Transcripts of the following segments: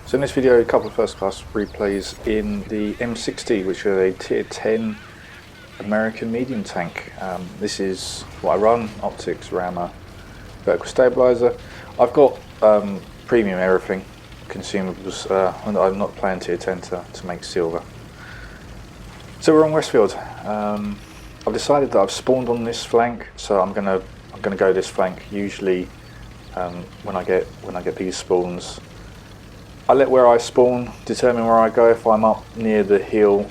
So in this video, a couple of first class replays in the M60, which is a tier 10 American medium tank. This is what I run: optics, rammer, vertical stabilizer. I've got premium everything, consumables. I'm not playing tier 10 to make silver. So we're on Westfield. I've decided that I've spawned on this flank, so I'm gonna go this flank. Usually, when I get these spawns, I let where I spawn determine where I go. If I'm up near the hill,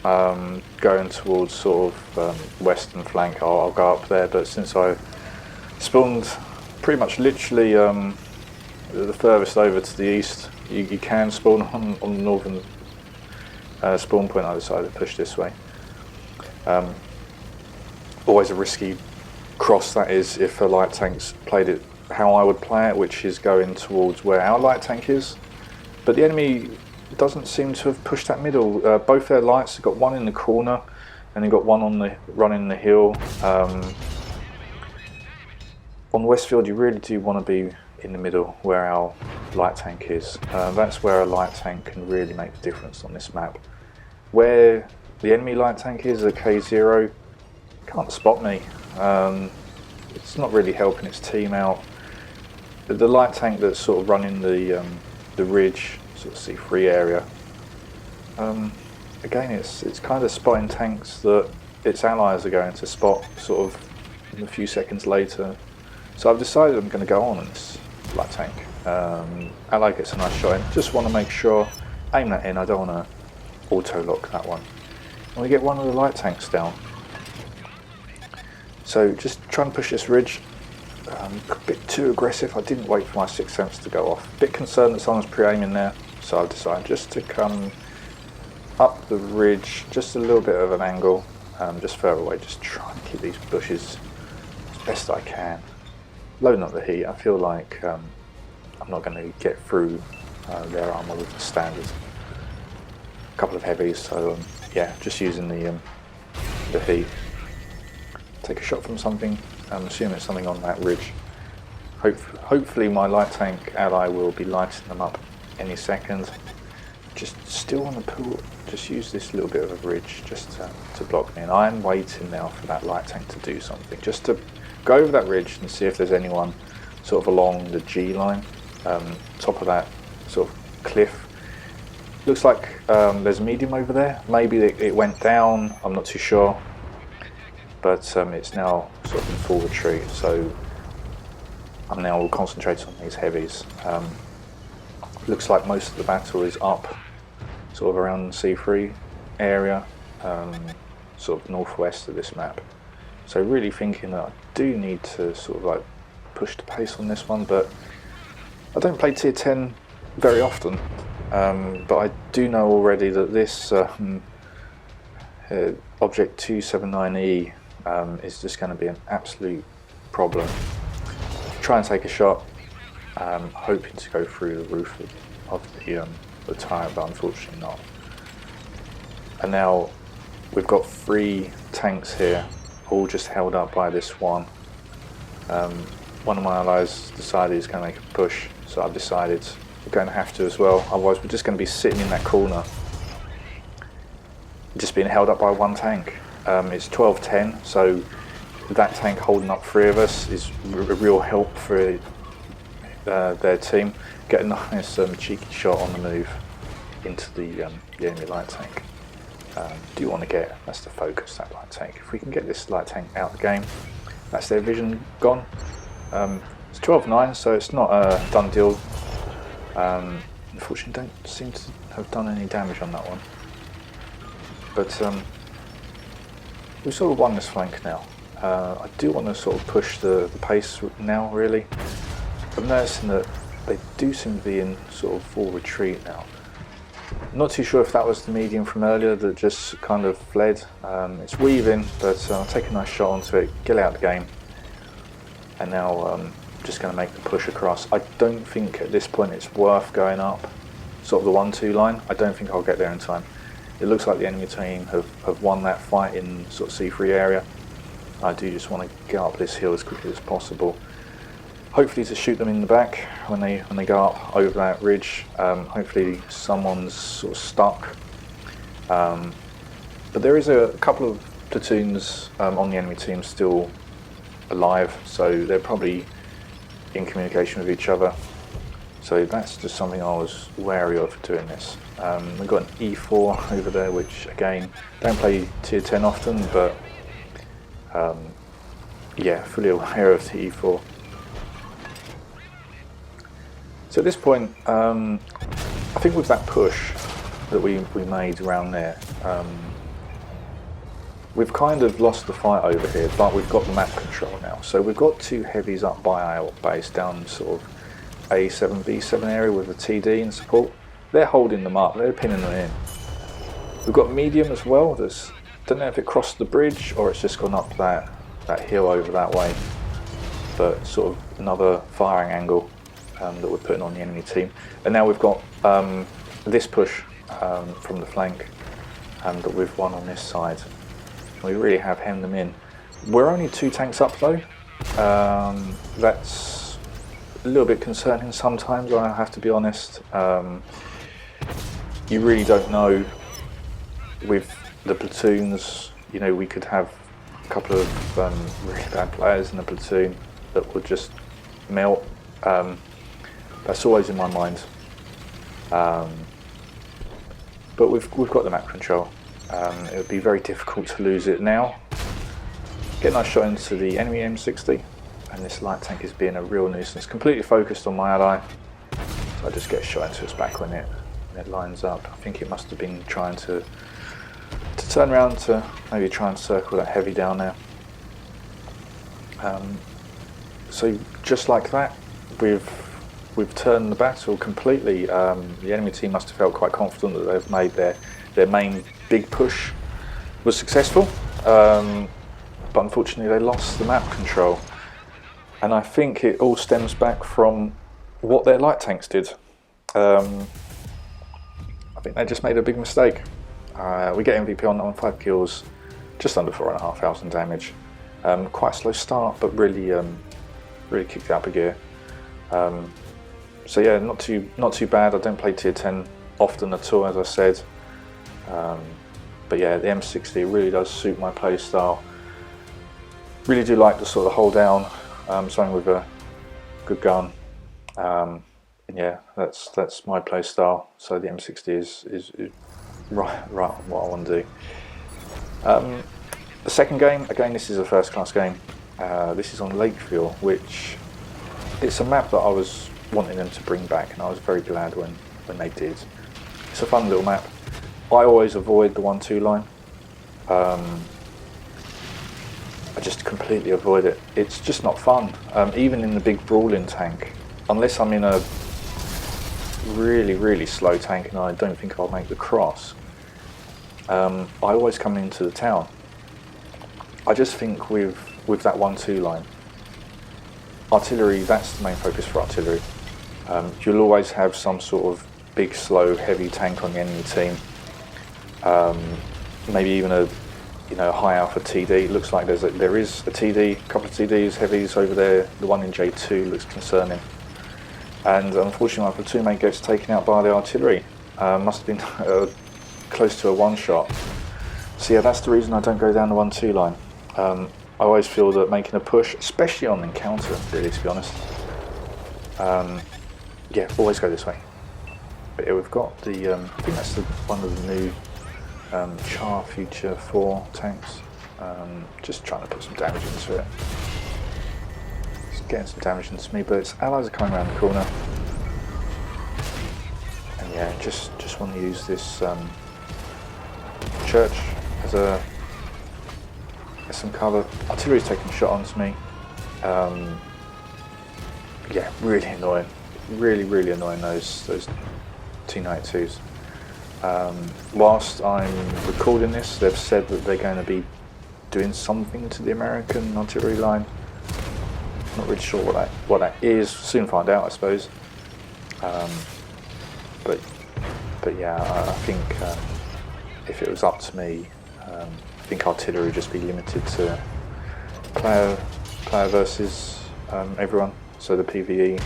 going towards sort of western flank, I'll go up there. But since I spawned pretty much literally the furthest over to the east, you can spawn on the northern spawn point. I decided to push this way. Always a risky cross, that is, if a light tank's played it how I would play it, which is going towards where our light tank is. But the enemy doesn't seem to have pushed that middle. Both their lights have got one in the corner, and they've got one on the running the hill. On Westfield, you really do want to be in the middle where our light tank is. That's where a light tank can really make the difference on this map. Where the enemy light tank is, a K0, can't spot me. It's not really helping its team out. The light tank that's sort of running the ridge, sort of C3 area, again it's kind of spotting tanks that its allies are going to spot sort of a few seconds later. So I've decided I'm going to go on this light tank. Ally gets a nice shot in, just want to make sure, aim that in, I don't want to auto lock that one. And we get one of the light tanks down. So just try and push this ridge. A bit too aggressive. I didn't wait for my sixth sense to go off. A bit concerned that someone's pre-aiming there, so I've decided just to come up the ridge, just a little bit of an angle, just further away, just try and keep these bushes as best I can. Loading up the heat. I feel like I'm not going to get through their armour with the standard. A couple of heavies, so yeah, just using the heat. Take a shot from something. I'm assuming it's something on that ridge. Hopefully my light tank ally will be lighting them up any second. Just still want to pull, just use this little bit of a ridge just to block me. And I am waiting now for that light tank to do something. Just to go over that ridge and see if there's anyone sort of along the G line, top of that sort of cliff. Looks like there's medium over there. Maybe it went down, I'm not too sure. But it's now sort of in full retreat, so I'm now concentrating on these heavies. Looks like most of the battle is up, sort of around the C3 area, sort of northwest of this map. So really thinking that I do need to sort of like push the pace on this one, but I don't play tier 10 very often. But I do know already that this Object 279E is just going to be an absolute problem. Try and take a shot, hoping to go through the roof of the tyre, but unfortunately not. And now we've got 3 tanks here, all just held up by this one. One of my allies decided he's going to make a push, so I've decided we're going to have to as well, otherwise we're just going to be sitting in that corner, just being held up by one tank. It's 12-10, so that tank holding up 3 of us is a real help for their team. Get a nice cheeky shot on the move into the enemy light tank. Do want to get, that's the focus, that light tank. If we can get this light tank out of the game, that's their vision gone. It's 12-9, so it's not a done deal. Unfortunately, don't seem to have done any damage on that one. But we've sort of won this flank now. I do want to sort of push the pace now, really. I'm noticing that they do seem to be in sort of full retreat now. I'm not too sure if that was the medium from earlier that just kind of fled. It's weaving, but I'll take a nice shot onto it, get out of the game. And now I'm just going to make the push across. I don't think at this point it's worth going up sort of the 1-2 line. I don't think I'll get there in time. It looks like the enemy team have won that fight in sort of C3 area. I do just want to get up this hill as quickly as possible. hopefully to shoot them in the back when they go up over that ridge. Hopefully someone's sort of stuck. But there is a couple of platoons on the enemy team still alive, so they're probably in communication with each other. So that's just something I was wary of doing this. We've got an E4 over there, which again, don't play tier 10 often, but yeah, fully aware of the E4. So at this point, I think with that push that we made around there, we've kind of lost the fight over here, but we've got the map control now. So we've got two heavies up by our base down sort of A7, B7 area with a TD in support. They're holding them up, they're pinning them in. We've got medium as well. There's, don't know if it crossed the bridge or it's just gone up that hill over that way, but sort of another firing angle that we're putting on the enemy team. And now we've got this push from the flank that we've won on this side. We really have hemmed them in. We're only 2 tanks up though. That's a little bit concerning sometimes, I have to be honest. You really don't know with the platoons. You know, we could have a couple of really bad players in the platoon that would just melt. That's always in my mind. But we've got the map control. It would be very difficult to lose it now. Get a nice shot into the enemy M60, and this light tank is being a real nuisance. Completely focused on my ally, so I just get a shot into its back when it lines up. I think it must have been trying to turn around to maybe try and circle that heavy down there. So just like that, we've turned the battle completely. The enemy team must have felt quite confident that they've made their main big push was successful, but unfortunately they lost the map control, and I think it all stems back from what their light tanks did. I think they just made a big mistake. We get MVP on 5 kills, just under 4,500 damage. Quite a slow start, but really kicked it up a gear. So yeah, not too bad. I don't play tier 10 often at all, as I said. But yeah, the M60 really does suit my play style. Really do like the sort of hold down, something with a good gun. And yeah, that's my play style. So the M60 is right on what I want to do. The second game, again, this is a first class game. This is on Lakeville, which it's a map that I was wanting them to bring back, and I was very glad when they did. It's a fun little map. I always avoid the 1-2 line. I just completely avoid it. It's just not fun. Even in the big brawling tank, unless I'm in a really slow tank and I don't think I'll make the cross, I always come into the town. I just think with that 1-2 line, artillery, that's the main focus for artillery. You'll always have some sort of big, slow, heavy tank on the enemy team. Maybe even a high alpha TD. It looks like there is a TD, a couple of TDs, heavies over there. The one in J2 looks concerning. And unfortunately my platoon mate gets taken out by the artillery. Must have been close to a one-shot. So yeah, that's the reason I don't go down the 1-2 line. I always feel that making a push, especially on encounter, really, to be honest, yeah, always go this way. But yeah, we've got the, I think that's one of the new Char Future 4 tanks. Just trying to put some damage into it. It's getting some damage into me, but its allies are coming around the corner. And yeah, just want to use this church as some cover. Artillery's taking a shot onto me. Yeah, really annoying. Really annoying those T92s. Whilst I'm recording this, they've said that they're going to be doing something to the American artillery line. Not really sure what that is. Soon find out, I suppose. But yeah, I think if it was up to me, I think artillery would just be limited to player versus everyone. so the PvE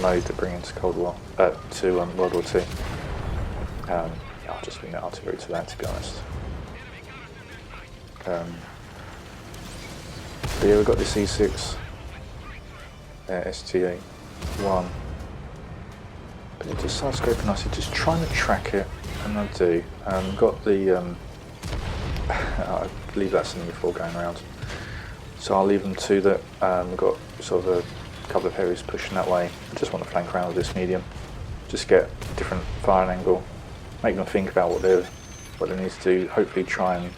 mode to bring into Cold War, to World War II. I'll just leave the artillery to that, to be honest. But yeah, we've got this E6 STA-1, but it just starts scraping nicely, just trying to track it, and I do. Got the, I believe that's an E4 going around, so I'll leave them to that. We've got sort of a couple of heavies pushing that way. I just want to flank around with this medium, just get a different firing angle, make them think about what they need to do, hopefully try and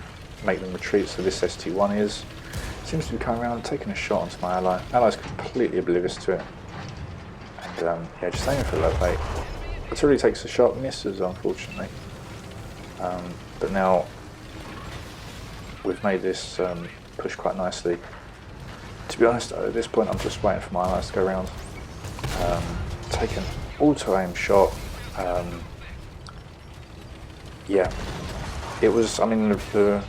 make them retreat. So this ST1 seems to be coming around and taking a shot onto my ally. Ally's completely oblivious to it. And yeah, just aiming for low weight. Artillery takes a shot, misses unfortunately. But now we've made this push quite nicely. To be honest, at this point I'm just waiting for my allies to go around. Take an auto-aim shot. Yeah, it was, I mean, the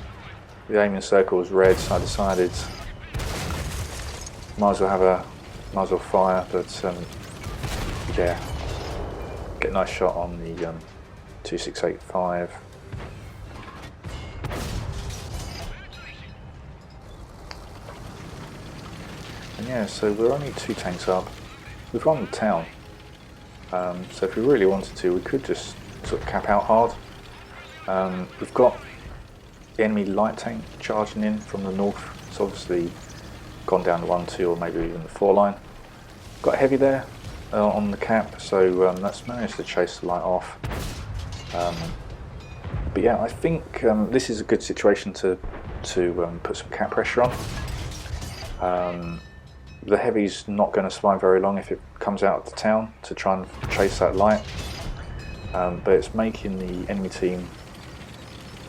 aiming circle was red, so I decided might as well fire, but yeah, get a nice shot on the 2685. And yeah, so we're only 2 tanks up. We've won the town, so if we really wanted to, we could just sort of cap out hard. We've got the enemy light tank charging in from the north. It's obviously gone down to 1, 2, or maybe even the 4 line. Got heavy there on the cap, so that's managed to chase the light off. But yeah, I think this is a good situation to put some cap pressure on. The heavy's not going to survive very long if it comes out of the town to try and chase that light, but it's making the enemy team,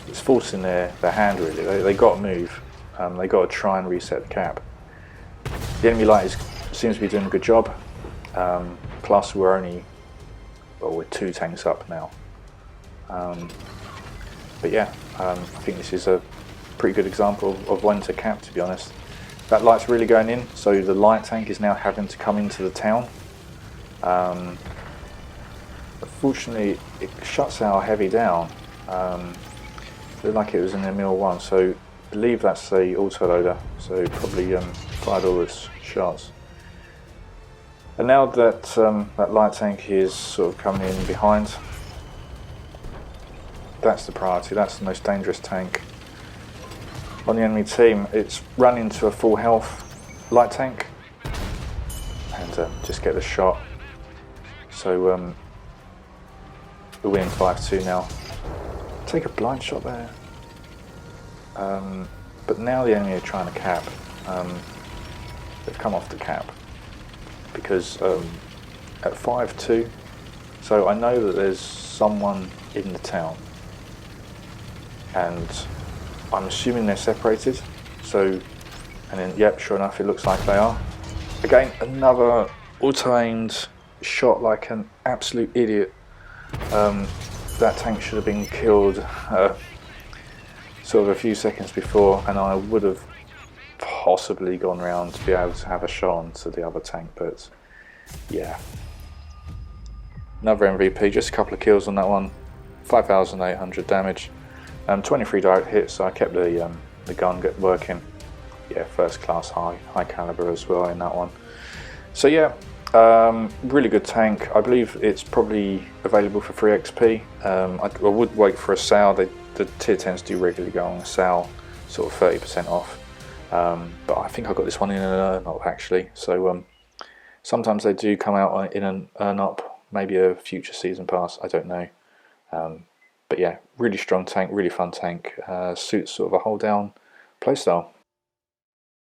it's forcing their hand really. They got to move. They got to try and reset the cap. The enemy light seems to be doing a good job. Plus we're 2 tanks up now. But yeah, I think this is a pretty good example of when to cap, to be honest. That light's really going in, so the light tank is now having to come into the town. Unfortunately, it shuts our heavy down. Looked like it was in ML1, so I believe that's a autoloader, so probably fired all its shots. And now that that light tank is sort of coming in behind, that's the priority. That's the most dangerous tank on the enemy team. It's run into a full health light tank and just get the shot. So we're winning 5-2 now. Take a blind shot there. But now the enemy are trying to cap. They've come off the cap because at 5-2, so I know that there's someone in the town, and I'm assuming they're separated. So, and then yep, sure enough, it looks like they are. Again, another auto-aimed shot like an absolute idiot. That tank should have been killed sort of a few seconds before, and I would have possibly gone round to be able to have a shot onto the other tank, but yeah. Another MVP, just a couple of kills on that one, 5,800 damage, 23 direct hits, so I kept the gun working. Yeah, first class high caliber as well in that one. So yeah, really good tank. I believe it's probably available for free XP. I would wait for a sale. The tier 10s do regularly go on a sale, sort of 30% off. But I think I got this one in an earn up actually. So sometimes they do come out in an earn up, maybe a future season pass, I don't know. But yeah, really strong tank, really fun tank. Suits sort of a hold down playstyle.